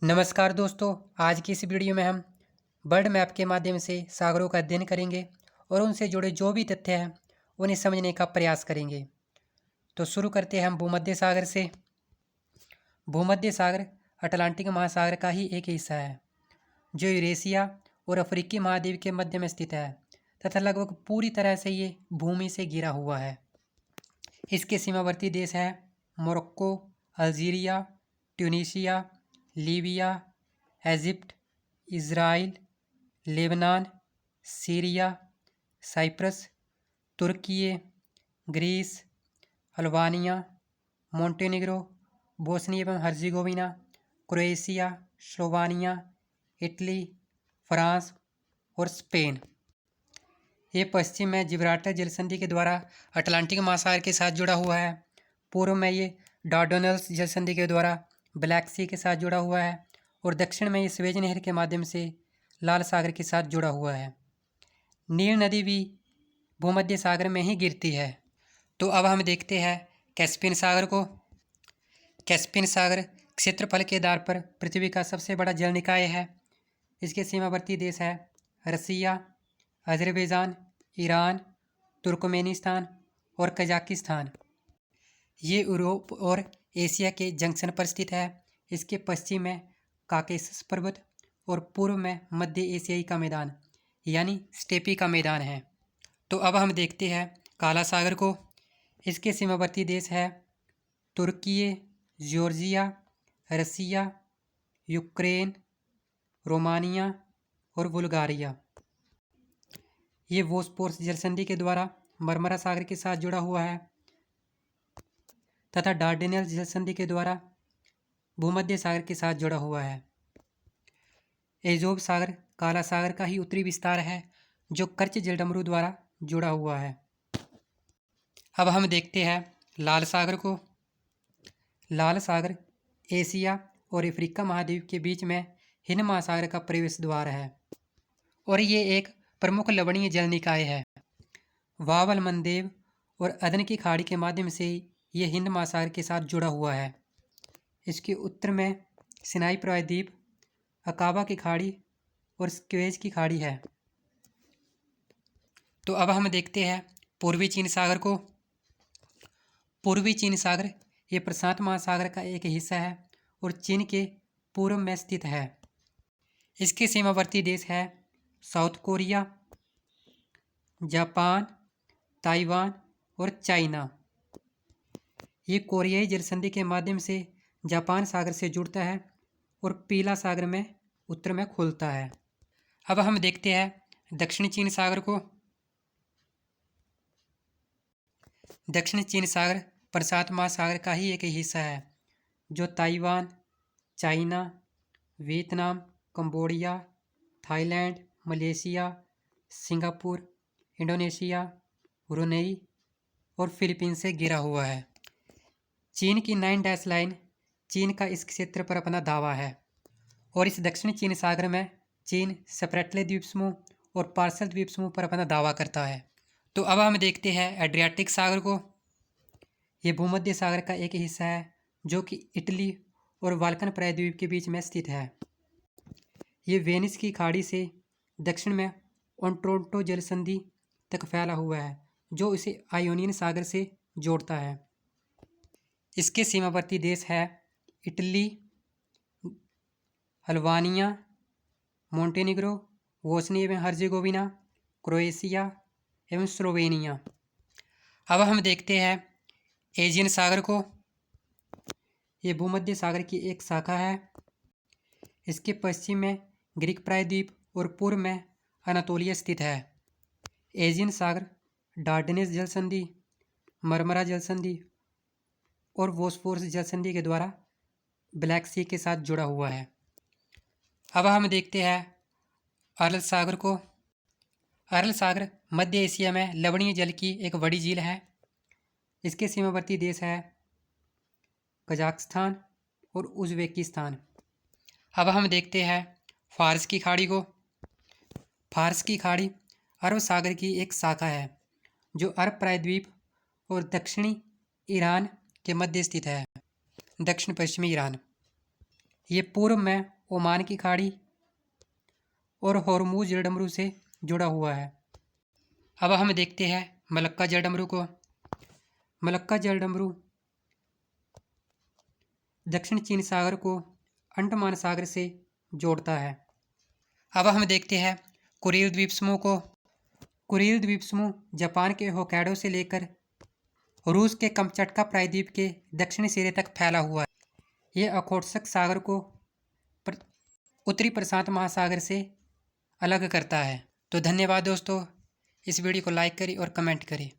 नमस्कार दोस्तों। आज की इस वीडियो में हम वर्ल्ड मैप के माध्यम से सागरों का अध्ययन करेंगे और उनसे जुड़े जो भी तथ्य हैं उन्हें समझने का प्रयास करेंगे। तो शुरू करते हैं हम भूमध्य सागर से। भूमध्य सागर अटलांटिक महासागर का ही एक हिस्सा है जो यूरेशिया और अफ्रीकी महाद्वीप के मध्य में स्थित है तथा लगभग पूरी तरह से ये भूमि से घिरा हुआ है। इसके सीमावर्ती देश हैं Morocco, Algeria, Tunisia, Libya, Egypt, Israel, Lebanon, Syria, Cyprus, तुर्की, ग्रीस, अल्बानिया, मोंटेनेग्रो, बोस्निया एवं Herzegovina, Croatia, Slovenia, Italy, France और स्पेन। ये पश्चिम में जिब्राल्टर जलसंधि के द्वारा अटलांटिक महासागर के साथ जुड़ा हुआ है। पूर्व में ये डार्डेनल्स जलसंधि के द्वारा ब्लैक सी के साथ जुड़ा हुआ है और दक्षिण में ये स्वेज नहर के माध्यम से लाल सागर के साथ जुड़ा हुआ है। नील नदी भी भूमध्य सागर में ही गिरती है। तो अब हम देखते हैं कैस्पियन सागर को। कैस्पियन सागर क्षेत्रफल के आधार पर पृथ्वी का सबसे बड़ा जल निकाय है। इसके सीमावर्ती देश है रसिया, अजरबैजान, ईरान, तुर्कमेनिस्तान और कजाकिस्तान। ये यूरोप और एशिया के जंक्शन पर स्थित है। इसके पश्चिम में काकेशस पर्वत और पूर्व में मध्य एशियाई का मैदान यानी स्टेपी का मैदान है। तो अब हम देखते हैं काला सागर को। इसके सीमावर्ती देश है तुर्की, जॉर्जिया, रसिया, यूक्रेन, रोमानिया और बुल्गारिया। ये बोस्पोरस जलसंधि के द्वारा मरमरा सागर के साथ जुड़ा हुआ है तथा डार्डेनल्स जलसंधि के द्वारा भूमध्य सागर के साथ जुड़ा हुआ है। एजोब सागर काला सागर का ही उत्तरी विस्तार है जो कर्च जलडमरू द्वारा जुड़ा हुआ है। अब हम देखते हैं लाल सागर को। लाल सागर एशिया और अफ्रीका महाद्वीप के बीच में हिंद महासागर का प्रवेश द्वार है और ये एक प्रमुख लवणीय जल निकाय है। वावल मंदेव और अदन की खाड़ी के माध्यम से ये हिंद महासागर के साथ जुड़ा हुआ है। इसके उत्तर में सिनाई प्रायद्वीप, अकाबा की खाड़ी और स्क्वेज की खाड़ी है। तो अब हम देखते हैं पूर्वी चीन सागर को। पूर्वी चीन सागर ये प्रशांत महासागर का एक हिस्सा है और चीन के पूर्व में स्थित है। इसके सीमावर्ती देश है साउथ कोरिया, जापान, ताइवान और चाइना। ये कोरियाई जलसंधि के माध्यम से जापान सागर से जुड़ता है और पीला सागर में उत्तर में खुलता है। अब हम देखते हैं दक्षिणी चीन सागर को। दक्षिणी चीन सागर प्रशांत महासागर का ही एक हिस्सा है जो Taiwan, China, Vietnam, Cambodia, Thailand, Malaysia, Singapore, Indonesia, Brunei और फिलीपींस से घिरा हुआ है। चीन की 9 डैश लाइन चीन का इस क्षेत्र पर अपना दावा है और इस दक्षिणी चीन सागर में चीन स्प्रेटले द्वीप समूह और पार्सल द्वीप समूह पर अपना दावा करता है। तो अब हम देखते हैं एड्रियाटिक सागर को। ये भूमध्य सागर का एक हिस्सा है जो कि इटली और बाल्कन प्रायद्वीप के बीच में स्थित है। ये वेनिस की खाड़ी से दक्षिण में ओंटोंटो जलसंधि तक फैला हुआ है जो इसे आयोनियन सागर से जोड़ता है। इसके सीमावर्ती देश है इटली, अल्बानिया, मोंटेनेग्रो, बोस्निया एवं हर्जेगोविना, क्रोएशिया एवं स्लोवेनिया। अब हम देखते हैं एजियन सागर को। ये भूमध्य सागर की एक शाखा है। इसके पश्चिम में ग्रीक प्रायद्वीप और पूर्व में अनातोलिया स्थित है। एजियन सागर डार्डेनेस जलसंधि, मरमरा जलसंधि और बोस्फोरस जलसंधि के द्वारा ब्लैक सी के साथ जुड़ा हुआ है। अब हम देखते हैं अरल सागर को। अरल सागर मध्य एशिया में लवणीय जल की एक बड़ी झील है। इसके सीमावर्ती देश है कजाकिस्तान और उज़्बेकिस्तान। अब हम देखते हैं फारस की खाड़ी को। फारस की खाड़ी अरब सागर की एक शाखा है जो अरब प्रायद्वीप और दक्षिणी ईरान के मध्य स्थित है। दक्षिण पश्चिमी ईरान। ये पूर्व में ओमान की खाड़ी और हॉर्मुज जलडमरू से जुड़ा हुआ है। अब हम देखते हैं मलक्का जलडमरू को। मलक्का जलडमरू दक्षिण चीन सागर को अंडमान सागर से जोड़ता है। अब हम देखते हैं कुरील द्वीप समूह को। कुरील द्वीप समूह जापान के होक्काइडो से लेकर रूस के कमचटका प्रायद्वीप के दक्षिणी सिरे तक फैला हुआ है। यह ओखोत्स्क सागर को उत्तरी प्रशांत महासागर से अलग करता है। तो धन्यवाद दोस्तों, इस वीडियो को लाइक करें और कमेंट करें।